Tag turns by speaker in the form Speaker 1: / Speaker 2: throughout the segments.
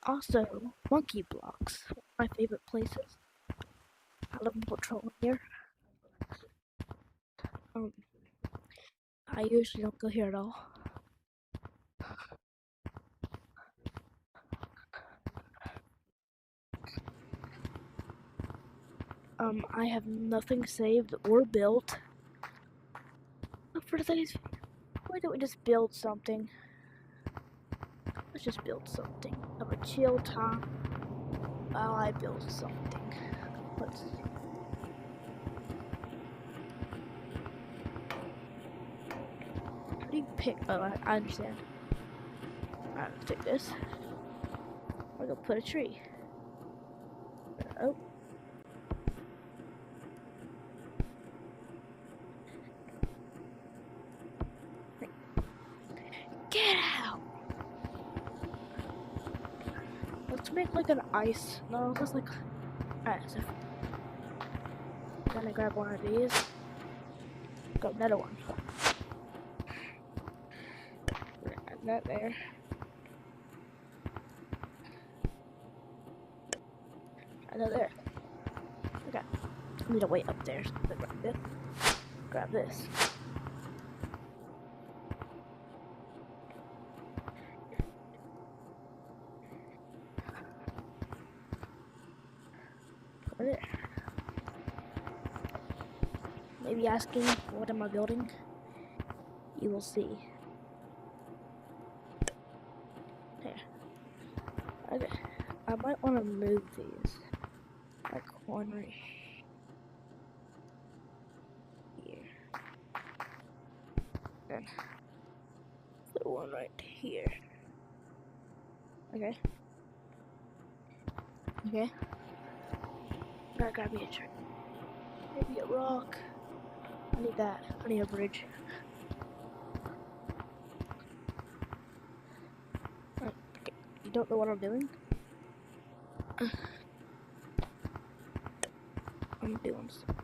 Speaker 1: Also, monkey blocks, my favorite places. I love patrolling here. Um, I usually don't go here at all. I have nothing saved or built. For today's, why don't we just build something? Let's just build something. Have a chill time while I build something. Let's see. How do you pick? Oh, I understand. Alright, let's take this. We're gonna put a tree. Oh. Get out! Let's make like an ice. No, just like. Alright, so I'm gonna grab one of these. Got another one. Add that there. Add that there. Okay. I need to wait up there. So grab this. Grab this. Put it there. Maybe asking, what am I building? You will see. There. Okay. I might want to move these. Like one right here. Then put one right here. Okay. Okay. Gotta grab me a tree. Maybe a rock. I need that. I need a bridge. Right. Okay. You don't know what I'm doing? I'm doing something.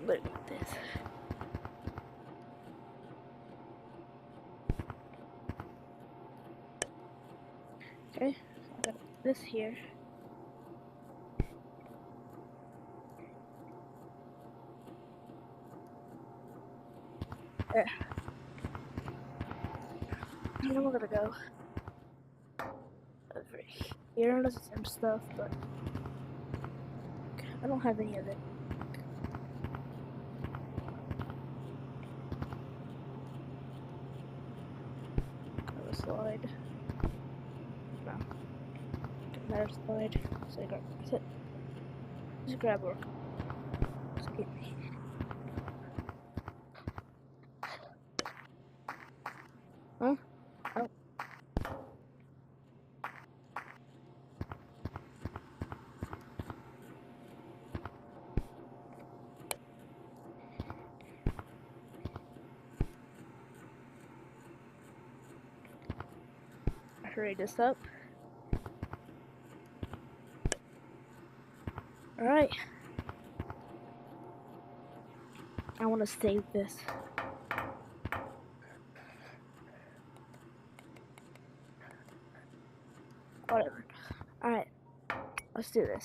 Speaker 1: Look at this. Okay, I got this here. There. And then we're gonna go over here. There's some stuff, but I don't have any of it. Got a slide. No. Another slide. So I got it. Just grab work. Excuse me. Huh? Oh. Hurry this up. Alright. I want to save this. Whatever. Alright. Let's do this.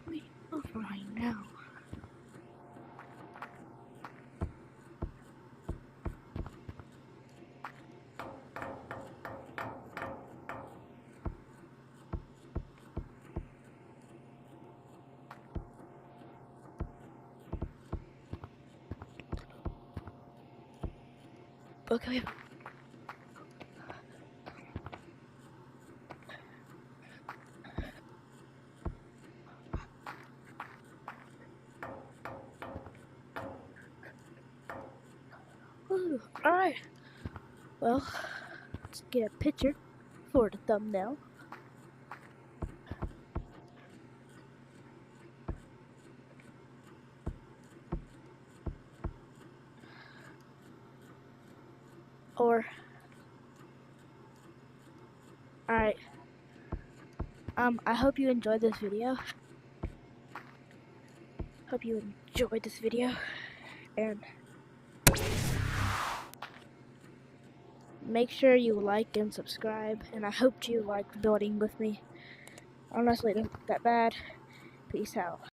Speaker 1: Wait, move right now. Okay. Alright, well, let's get a picture for the thumbnail. Or, alright, I hope you enjoyed this video. Hope you enjoyed this video, and make sure you like and subscribe, and I hope you like building with me. Honestly, it isn't that bad. Peace out.